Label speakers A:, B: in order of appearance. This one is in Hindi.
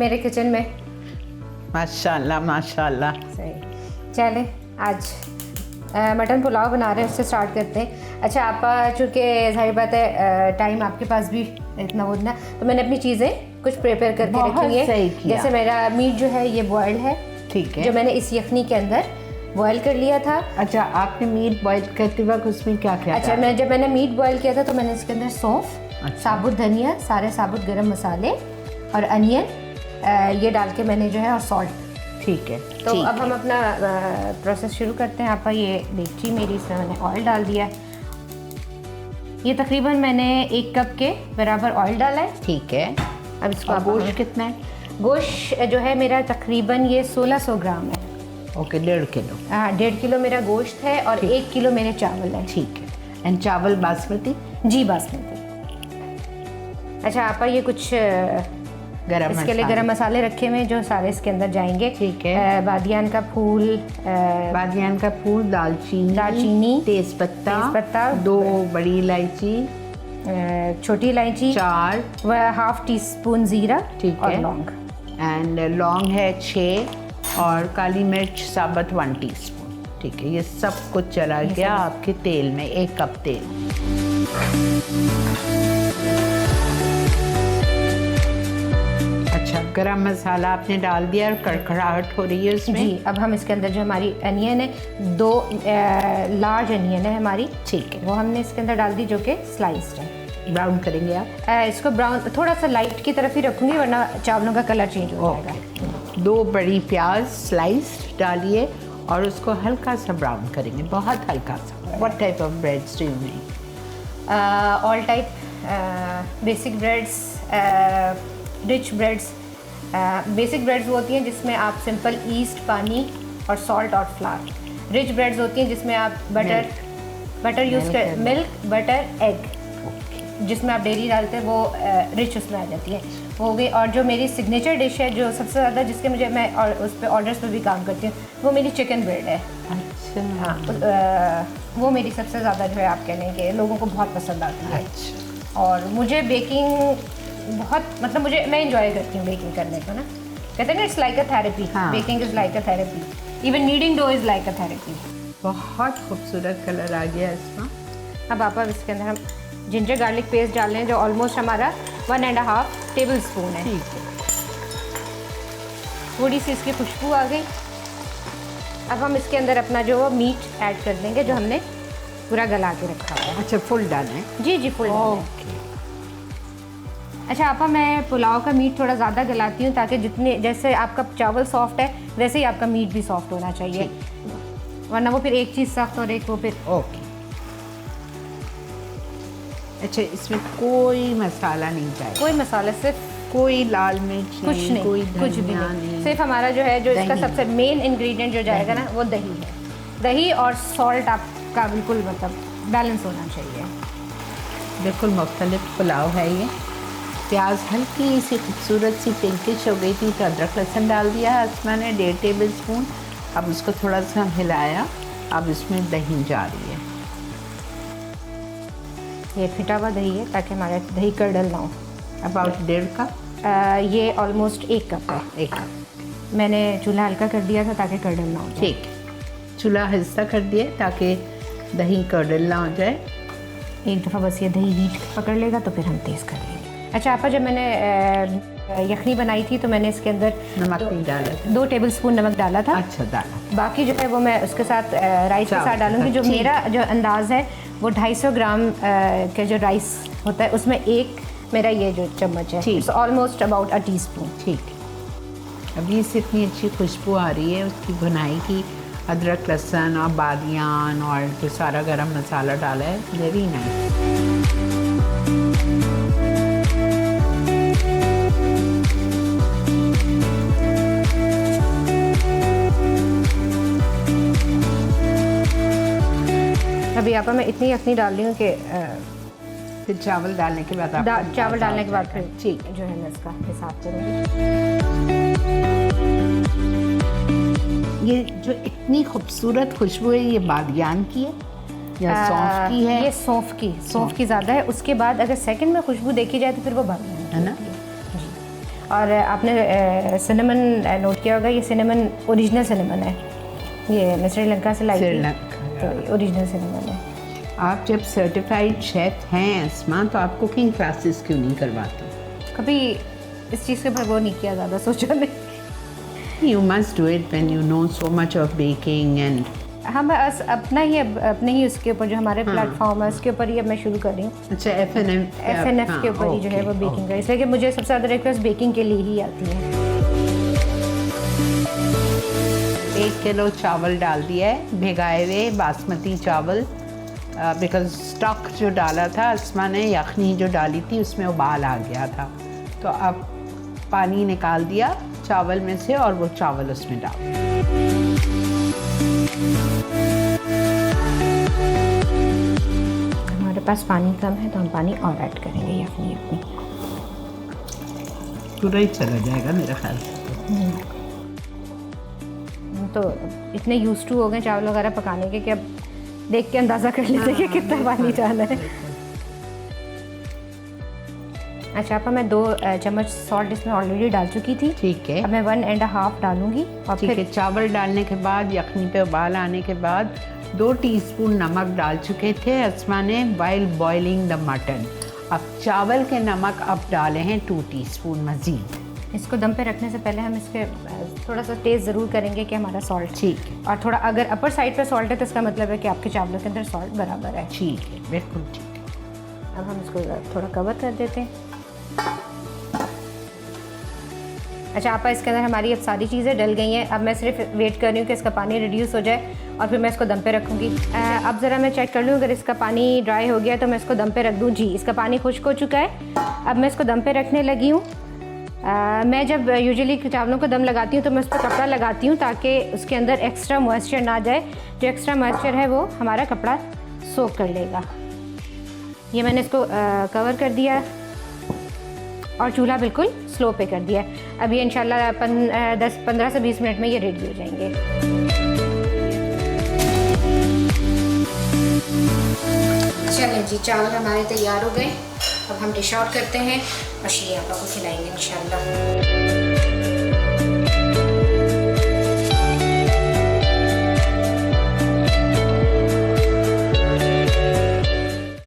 A: मेरे किचन में।
B: माशाल्लाह माशाल्लाह।
A: सही, चले आज मटन पुलाव बना रहे हैं, उससे स्टार्ट करते हैं। अच्छा आप चूँकि जाहिर बात है टाइम आपके पास भी इतना वो ना, तो मैंने अपनी चीज़ें कुछ प्रिपेयर करके रखी है। जैसे मेरा मीट जो है ये बॉयल्ड है, ठीक है, जो मैंने इस यखनी के अंदर बॉयल कर लिया था।
B: अच्छा, आपने मीट बॉयल करते वक्त उसमें क्या क्या?
A: अच्छा, जब मैंने मीट बॉयल किया था तो मैंने इसके अंदर सौंफ, साबुत धनिया, सारे साबुत गरम मसाले और अनियन ये डाल के मैंने जो है, और सॉल्ट। ठीक है, तो अब हम अपना प्रोसेस शुरू करते हैं। आप ये देखिए मेरी, इसमें मैंने ऑयल डाल दिया है। ये तकरीबन मैंने 1 कप के बराबर ऑयल डाला है।
B: ठीक है,
A: अब इसको
B: गोश्त कितना है?
A: गोश्त जो है मेरा तकरीबन ये 1600 ग्राम है।
B: Okay, 1.5 kilo.
A: हाँ, 1.5 किलो मेरा गोश्त है और 1 किलो मेरे चावल है।
B: ठीक है। एंड चावल बासमती?
A: जी बासमती। अच्छा आपा ये कुछ इसके लिए गरम मसाले रखे हुए जो सारे इसके अंदर जाएंगे।
B: ठीक है।
A: बादियान का फूल, दालचीनी, तेज़पत्ता,
B: 2 बड़ी इलायची,
A: छोटी इलायची
B: 4,
A: व हाफ टी स्पून ज़ीरा,
B: ठीक है,
A: लौंग।
B: एंड लौंग है 6 और काली मिर्च साबुत 1 टीस्पून। ठीक है, ये सब कुछ चला गया आपके तेल में, 1 कप तेल। अच्छा, गरम मसाला आपने डाल दिया और कड़कड़ाहट हो रही है उसमें।
A: जी, अब हम इसके अंदर जो हमारी अनियन है, 2 लार्ज अनियन है हमारी, ठीक है, वो हमने इसके अंदर डाल दी, जो कि स्लाइस्ड है।
B: ब्राउन करेंगे आप?
A: इसको ब्राउन थोड़ा सा लाइट की तरफ ही रखूँगी, वरना चावलों का कलर चेंज हो जाएगा।
B: 2 बड़ी प्याज स्लाइस्ड डालिए और उसको हल्का सा ब्राउन करेंगे, बहुत हल्का सा। What type of breads do you make?
A: All type, basic breads, rich breads. Basic breads वो होती हैं जिसमें आप सिंपल ईस्ट, पानी और सॉल्ट और फ्लावर। रिच ब्रेड्स होती हैं जिसमें आप बटर यूज़ कर, मिल्क, बटर, एग, जिसमें आप डेयरी डालते हैं, वो रिच उसमें आ जाती है, वो हो गई। और जो मेरी सिग्नेचर डिश है, जो सबसे ज़्यादा जिसके मुझे मैं और उस पर ऑर्डर्स पे भी काम करती हूँ, वो मेरी चिकन ब्रेड है।
B: अच्छा।
A: हाँ, वो मेरी सबसे ज़्यादा जो है आप कह लें कि लोगों को बहुत पसंद आती है। अच्छा। और मुझे बेकिंग बहुत, मतलब मैं इंजॉय करती हूँ बेकिंग करने को ना। कहते हैं ना, it's like a therapy. Baking is like a therapy, even kneading dough is like a therapy.
B: बहुत खूबसूरत कलर आ गया इसमें।
A: अब आप इसके अंदर हम जिंजर गार्लिक पेस्ट डाल रहे हैं, जो ऑलमोस्ट हमारा 1.5 टेबल स्पून है।
B: ठीक है।
A: थोड़ी सी इसकी खुशबू आ गई। अब हम इसके अंदर अपना जो मीट ऐड कर देंगे, जो हमने पूरा गला के रखा हुआ है।
B: अच्छा, फुल डालना है?
A: जी जी, फुल डालना है। अच्छा आपा, मैं पुलाव का मीट थोड़ा ज़्यादा गलाती हूँ, ताकि जितने, जैसे आपका चावल सॉफ्ट है वैसे ही आपका मीट भी सॉफ्ट होना चाहिए, वरना वो फिर एक चीज़ सख्त और एक वो फिर।
B: ओके। अच्छा, इसमें कोई मसाला नहीं चाहिए?
A: कोई मसाला, सिर्फ
B: कोई लाल मिर्च
A: कुछ नहीं,
B: कोई
A: कुछ भी नहीं। सिर्फ हमारा जो है, जो इसका सबसे मेन इंग्रेडिएंट जो जाएगा ना, वो दही है। दही और सॉल्ट आपका बिल्कुल मतलब बैलेंस होना चाहिए।
B: बिल्कुल मुख्तलिफ पुलाव है ये। प्याज हल्की सी खूबसूरत सी पिंकिश हो गई थी, तो अदरक लहसुन डाल दिया है आसमान ने 1.5 टेबल स्पून। अब उसको थोड़ा सा हिलाया, अब इसमें दही जा रही है।
A: ये फिटा हुआ दही है, ताकि हमारा दही कर्डल ना हो।
B: About 1.5 cup?
A: ये ऑलमोस्ट 1 कप है।
B: 1 कप।
A: मैंने चूल्हा हल्का कर दिया था ताकि कर्डल ना हो जाए।
B: ठीक, चूल्हा हिस्सा कर दिया ताकि दही कर्डल ना हो जाए।
A: एक दफ़ा बस ये दही हीट पकड़ लेगा तो फिर हम तेज़ कर लेंगे। अच्छा आपा, जब मैंने यखनी बनाई थी तो मैंने इसके अंदर
B: नमक नहीं डाला था?
A: 2 टेबल स्पून नमक डाला था।
B: अच्छा, डाला।
A: बाकी जो है वो मैं उसके साथ राइस के साथ डालूंगी। जो मेरा जो अंदाज़ है वो 250 ग्राम के जो राइस होता है, उसमें एक मेरा ये जो चम्मच है, इट्स ऑलमोस्ट अबाउट 1 टीस्पून।
B: ठीक। अभी इससे इतनी अच्छी खुशबू आ रही है उसकी भुनाई की, अदरक लहसुन और बादियान और जो सारा गरम मसाला डाला है, वेरी नाइस।
A: अभी आपा मैं इतनी यखनी डाल रही हूँ कि
B: फिर चावल डालने के बाद
A: चावल डालने के बाद फिर ठीक जो है मैं इसका हिसाब करूँगी।
B: ये जो इतनी खूबसूरत खुशबू है, ये बादियान की है या सौंफ की है?
A: ये सौंफ की ज़्यादा है। उसके बाद अगर सेकंड में खुशबू देखी जाए तो फिर वो बादियान
B: है ना।
A: जी। और आपने सिनेमन नोट किया होगा, ये सिनेमन ओरिजिनल सिनेमन है, ये मैं श्रीलंका से लाई थी, तो ओरिजिनल सिनेमन है।
B: आप जब सर्टिफाइड शेफ़ हैं अस्मा, तो आप कुकिंग क्लासेस क्यों नहीं करवाते?
A: कभी इस चीज़ के ऊपर वो नहीं किया, ज़्यादा सोचा नहीं।
B: You must do it when you know so much of baking and
A: हाँ, मैं अपना ही अपने ही उसके ऊपर जो हमारे प्लेटफॉर्म है उसके ऊपर ही अब मैं शुरू कर रही हूँ।
B: अच्छा,
A: FNF के ऊपर ही जो है वो बेकिंग का, इसलिए कि मुझे सबसे ज़्यादा रिक्वेस्ट बेकिंग के लिए ही आती है।
B: 1 किलो चावल डाल दिया है, भिगाए हुए बासमती चावल, बिकॉज स्टॉक जो डाला था अस्मा ने, यखनी जो डाली थी उसमें उबाल आ गया था, तो अब पानी निकाल दिया चावल में से और वो चावल उसमें डाल।
A: हमारे पास पानी कम है तो हम पानी और ऐड करेंगे यखनी अपनी,
B: पूरा ही चला जाएगा मेरा ख्याल से।
A: तो इतने यूज टू हो गए चावल वगैरह पकाने के कि अब देख के अंदाज़ा कर लेते कि कितना पानी डालना है। अच्छा, अब मैं 2 चम्मच सॉल्ट इसमें ऑलरेडी डाल चुकी थी।
B: ठीक है,
A: अब मैं 1.5 डालूंगी और
B: ठीक है। चावल डालने के बाद, यखनी पे उबाल आने के बाद 2 टीस्पून नमक डाल चुके थे अस्मा ने वाइल बॉइलिंग द मटन। अब चावल के नमक अब डाले हैं 2 टीस्पून मज़ीद।
A: इसको दम पे रखने से पहले हम इसके थोड़ा सा टेस्ट ज़रूर करेंगे कि हमारा सॉल्ट,
B: ठीक है,
A: और थोड़ा अगर अपर साइड पे सॉल्ट है तो इसका मतलब है कि आपके चावलों के अंदर सॉल्ट बराबर है।
B: ठीक है, बिल्कुल ठीक है।
A: अब हम इसको थोड़ा कवर कर देते हैं। अच्छा आपा, इसके अंदर हमारी अब सारी चीज़ें डल गई हैं। अब मैं सिर्फ वेट कर रही हूँ कि इसका पानी रिड्यूस हो जाए और फिर मैं इसको दम पे रखूँगी। अब ज़रा मैं चेक कर लूँ, अगर इसका पानी ड्राई हो गया तो मैं इसको दम पे रख दूँ। जी, इसका पानी खुश्क हो चुका है। अब मैं इसको दम पे रखने लगी हूँ। मैं जब यूजुअली चावलों को दम लगाती हूँ तो मैं उस पर कपड़ा लगाती हूँ ताकि उसके अंदर एक्स्ट्रा मॉइस्चर ना जाए। जो एक्स्ट्रा मॉइस्चर है वो हमारा कपड़ा सोक कर लेगा। ये मैंने इसको कवर कर दिया और चूल्हा बिल्कुल स्लो पे कर दिया है। अब ये इंशाल्लाह 15 से 20 मिनट में ये रेडी हो जाएंगे। चलें जी, चावल हमारे तैयार हो गए। अब हम डिश आउट करते हैं और शीरी आपा को खिलाएंगे इंशाल्लाह।